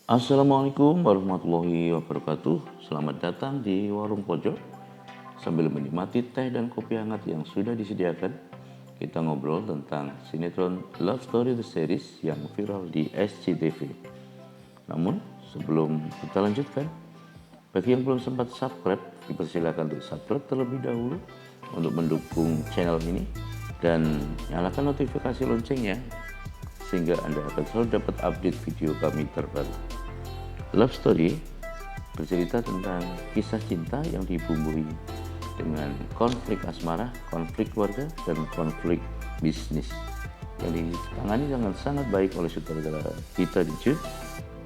Assalamualaikum warahmatullahi wabarakatuh. Selamat datang di Warung Pojok. Sambil menikmati teh dan kopi hangat yang sudah disediakan, kita ngobrol tentang sinetron Love Story The Series yang viral di SCTV. Namun, sebelum kita lanjutkan, bagi yang belum sempat subscribe, dipersilakan untuk subscribe terlebih dahulu untuk mendukung channel ini dan nyalakan notifikasi loncengnya sehingga Anda akan selalu dapat update video kami terbaru. Love Story bercerita tentang kisah cinta yang dibumbui dengan konflik asmara, konflik keluarga, dan konflik bisnis yang ditangani dengan sangat baik oleh sutradara Gita Dijun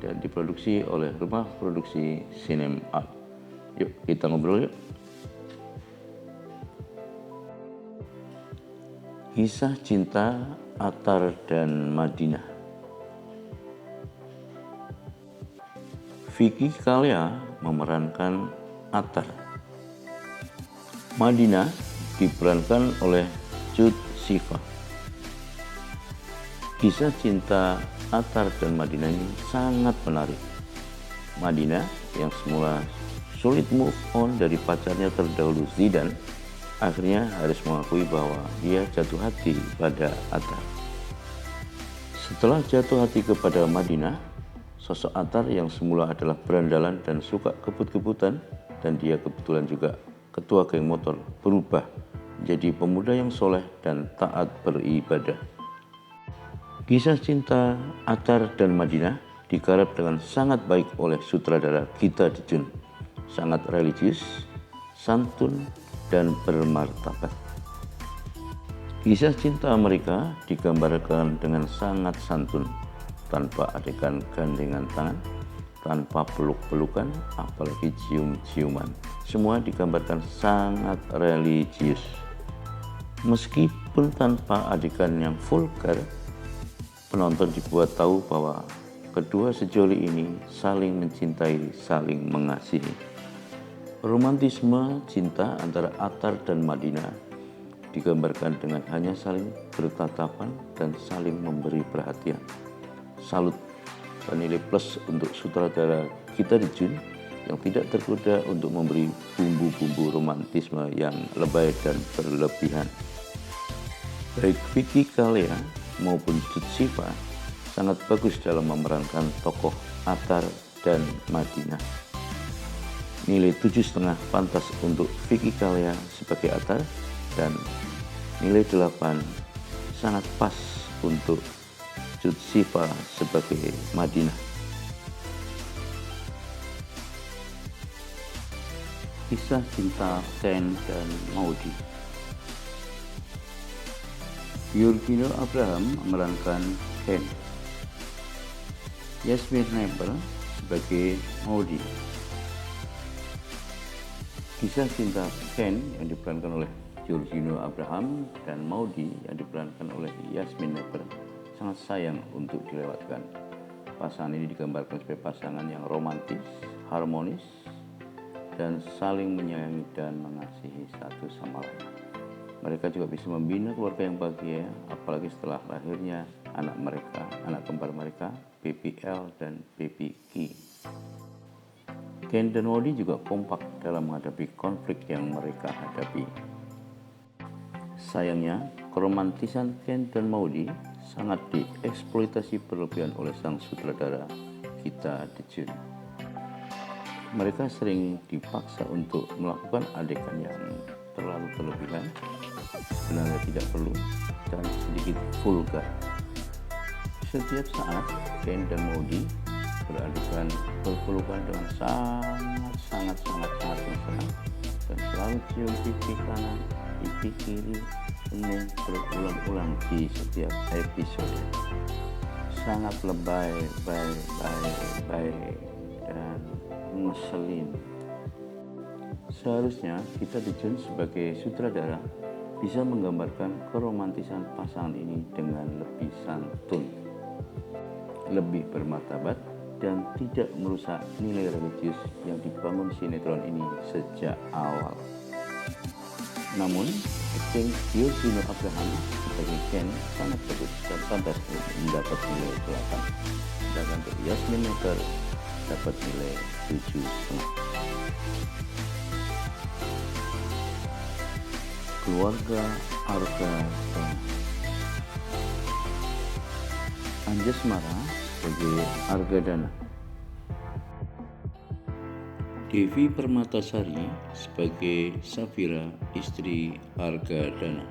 dan diproduksi oleh rumah produksi Sinem Art. Yuk kita ngobrol yuk. Kisah cinta Attar dan Madinah. Vicky Kalia memerankan Attar. Madinah diperankan oleh Cut Siva. Kisah cinta Attar dan Madinah ini sangat menarik. Madinah yang semula sulit move on dari pacarnya terdahulu Zidan, akhirnya harus mengakui bahwa dia jatuh hati pada Attar. Setelah jatuh hati kepada Madinah, sosok Attar yang semula adalah berandalan dan suka kebut-kebutan, dan dia kebetulan juga ketua geng motor, berubah menjadi pemuda yang soleh dan taat beribadah. Kisah cinta Attar dan Madinah digarap dengan sangat baik oleh sutradara Gita Dijun, sangat religius, santun, dan bermartabat. Kisah cinta mereka digambarkan dengan sangat santun, tanpa adegan gandengan tangan, tanpa peluk-pelukan, apalagi cium-ciuman. Semua digambarkan sangat religius. Meskipun tanpa adegan yang vulgar, penonton dibuat tahu bahwa kedua sejoli ini saling mencintai, saling mengasihi. Romantisme cinta antara Attar dan Madinah digambarkan dengan hanya saling bertatapan dan saling memberi perhatian. Salut dan nilai plus untuk sutradara Gita Dijun yang tidak tergoda untuk memberi bumbu-bumbu romantisme yang lebay dan berlebihan. Baik Vicky Kalia maupun Cut Siva sangat bagus dalam memerankan tokoh Attar dan Madinah. Nilai 7,5 pantas untuk Vicky Kalia sebagai Attar dan nilai 8 sangat pas untuk Cut Siva sebagai Madinah. Kisah cinta Ken dan Maudy. Georgina Abraham memerankan Ken, Yasmin Neper sebagai Maudy. Kisah cinta Ken yang diperankan oleh Georgina Abraham dan Maudy yang diperankan oleh Yasmin Neper sangat sayang untuk dilewatkan. Pasangan ini digambarkan sebagai pasangan yang romantis, harmonis, dan saling menyayangi dan mengasihi satu sama lain. Mereka juga bisa membina keluarga yang bahagia, apalagi setelah lahirnya anak mereka, anak kembar mereka, Baby L dan Baby Ki. Ken dan Maudy juga kompak dalam menghadapi konflik yang mereka hadapi. Sayangnya, keromantisan Ken dan Maudy sangat dieksploitasi berlebihan oleh sang sutradara Gita Dijun. Mereka sering dipaksa untuk melakukan adegan yang terlalu berlebihan, sebenarnya tidak perlu, dan sedikit vulgar. Setiap saat Ken dan Maudy beradegan berpelukan dengan sangat mesra dan selalu cium pipi kanan, pipi kiri, ini berulang-ulang di setiap episode. Sangat lebay, dan ngeselin. Seharusnya Gita Dijun sebagai sutradara bisa menggambarkan keromantisan pasangan ini dengan lebih santun, lebih bermartabat, dan tidak merusak nilai religius yang dibangun sinetron ini sejak awal. Namun, acting Georgina Abraham sebagai Ken sangat bagus dan pantas mendapat nilai 8. Sedangkan untuk Yasmin Neper dapat nilai 7,5. Keluarga Argadana. Anjasmara sebagai Argadana, Devi Permatasari sebagai Safira istri Argadana,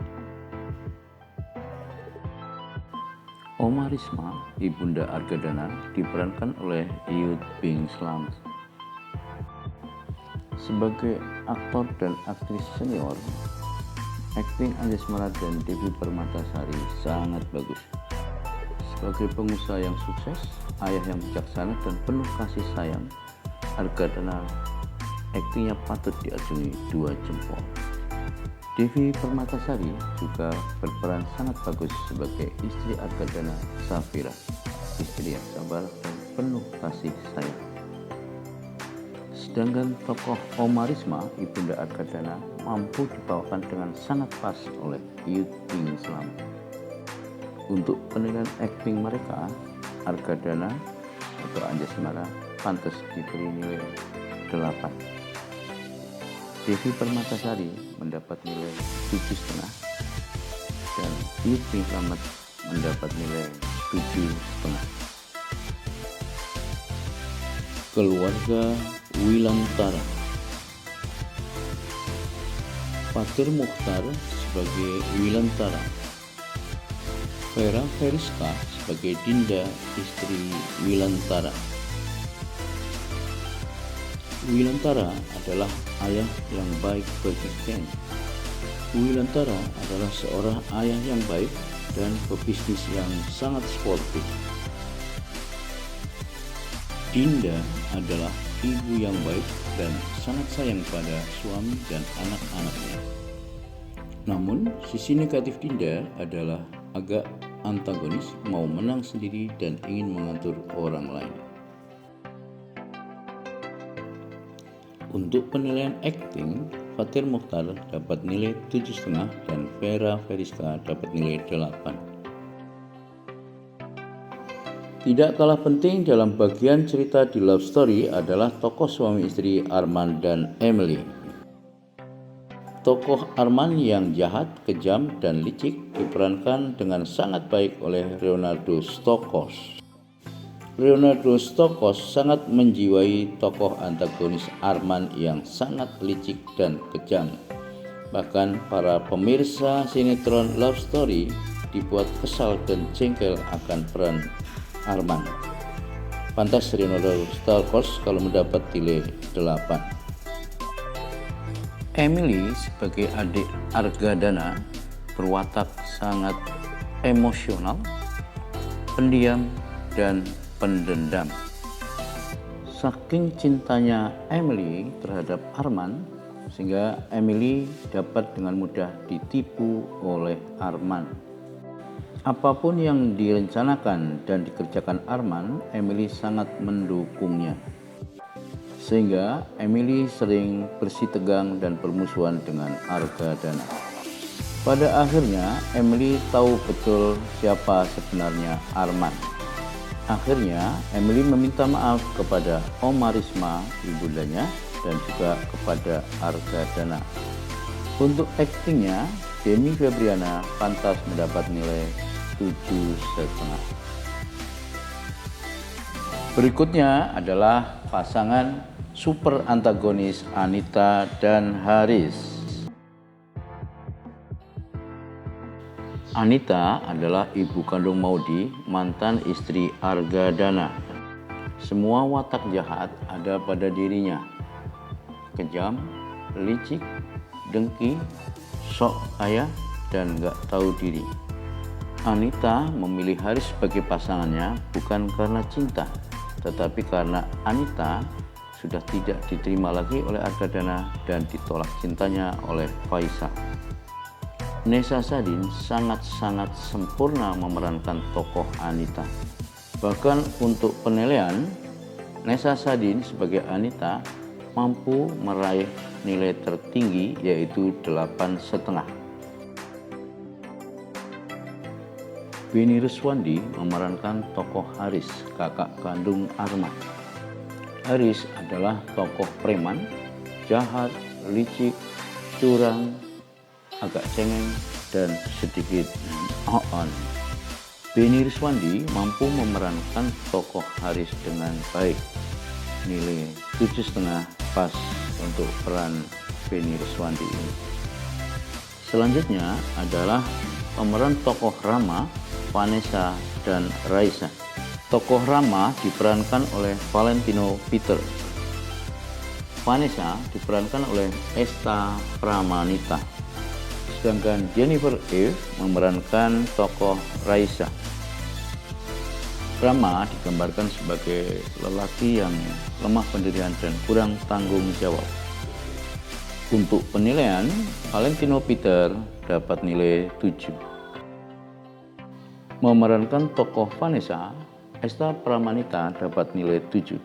Oma Risma ibunda Argadana diperankan oleh Iyut Bing Slam. Sebagai aktor dan aktris senior, akting Anjasmara dan Devi Permatasari sangat bagus. Sebagai pengusaha yang sukses, ayah yang bijaksana dan penuh kasih sayang, Argadana aktingnya patut diacungi 2 jempol. Devi Permatasari juga berperan sangat bagus sebagai istri Argadana, Safira, istri yang sabar dan penuh kasih sayang. Sedangkan tokoh Oma Risma, ibunda Argadana, mampu dibawakan dengan sangat pas oleh Iyut Bing Slam. Untuk penilaian akting mereka, Argadana atau Anjasmara pantas diberi nilai 8. Devi Permatasari mendapat nilai 7,5 dan Iyut Bing Slam mendapat nilai 7,5. Keluarga Wilantara. Fatir Muchtar sebagai Wilantara, Vera Feriska sebagai Dinda istri Wilantara. Wilantara adalah ayah yang baik bagi Ken. Wilantara adalah seorang ayah yang baik dan pebisnis yang sangat sportif. Dinda adalah ibu yang baik dan sangat sayang pada suami dan anak-anaknya. Namun, sisi negatif Dinda adalah agak antagonis, mau menang sendiri dan ingin mengatur orang lain. Untuk penilaian akting, Fatir Muchtar dapat nilai 7,5 dan Vera Feriska dapat nilai 8. Tidak kalah penting dalam bagian cerita di love story adalah tokoh suami istri Arman dan Emily. Tokoh Arman yang jahat, kejam, dan licik diperankan dengan sangat baik oleh Leonardo Stokos. Leonardo Stokos sangat menjiwai tokoh antagonis Arman yang sangat licik dan kejam. Bahkan para pemirsa sinetron love story dibuat kesal dan jengkel akan peran Arman. Pantas Leonardo Stokos kalau mendapat nilai 8. Emily sebagai adik Argadana berwatak sangat emosional, pendiam, dan pendendam. Saking cintanya Emily terhadap Arman, sehingga Emily dapat dengan mudah ditipu oleh Arman. Apapun yang direncanakan dan dikerjakan Arman, Emily sangat mendukungnya. Sehingga Emily sering bersitegang dan bermusuhan dengan Argadana. Pada akhirnya Emily tahu betul siapa sebenarnya Arman. Akhirnya Emily meminta maaf kepada Oma Risma, ibundanya, dan juga kepada Argadana. Untuk aktingnya, Demi Febriana pantas mendapat nilai 7,5. Berikutnya adalah pasangan super antagonis Anita dan Haris. Anita adalah ibu kandung Maudy, mantan istri Argadana. Semua watak jahat ada pada dirinya. Kejam, licik, dengki, sok kaya, dan gak tahu diri. Anita memilih Haris sebagai pasangannya bukan karena cinta, tetapi karena Anita sudah tidak diterima lagi oleh Argadana dan ditolak cintanya oleh Faisal. Nessa Sadin sangat-sangat sempurna memerankan tokoh Anita. Bahkan untuk penilaian, Nessa Sadin sebagai Anita mampu meraih nilai tertinggi yaitu 8,5. Beni Ruswandi memerankan tokoh Haris, kakak kandung Arman. Haris adalah tokoh preman, jahat, licik, curang, agak cengeng, dan sedikit on. Benny Riswandi mampu memerankan tokoh Haris dengan baik. Nilai 7,5 pas untuk peran Benny Riswandi ini. Selanjutnya adalah pemeran tokoh Rama, Vanessa, dan Raisa. Tokoh Rama diperankan oleh Valentino Peter. Vanessa diperankan oleh Esta Pramanita. Sedangkan Jennifer Eve memerankan tokoh Raisa. Rama digambarkan sebagai lelaki yang lemah pendirian dan kurang tanggung jawab. Untuk penilaian, Valentino Peter dapat nilai 7. Memerankan tokoh Vanessa, Esta Pramanita dapat nilai 7.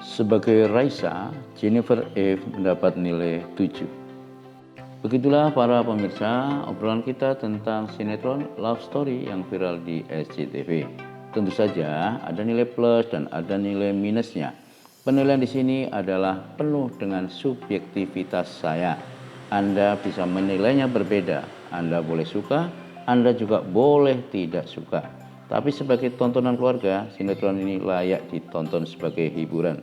Sebagai Raisa, Jennifer Eve mendapat nilai 7. Begitulah para pemirsa obrolan kita tentang sinetron Love Story yang viral di SCTV. Tentu saja ada nilai plus dan ada nilai minusnya. Penilaian di sini adalah penuh dengan subjektivitas saya. Anda bisa menilainya berbeda. Anda boleh suka, Anda juga boleh tidak suka. Tapi sebagai tontonan keluarga, sinetron ini layak ditonton sebagai hiburan.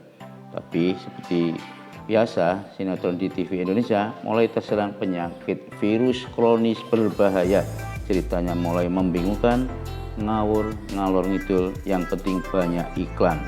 Tapi seperti biasa, sinetron di TV Indonesia mulai terserang penyakit virus kronis berbahaya. Ceritanya mulai membingungkan, ngawur, ngalor ngidul, yang penting banyak iklan.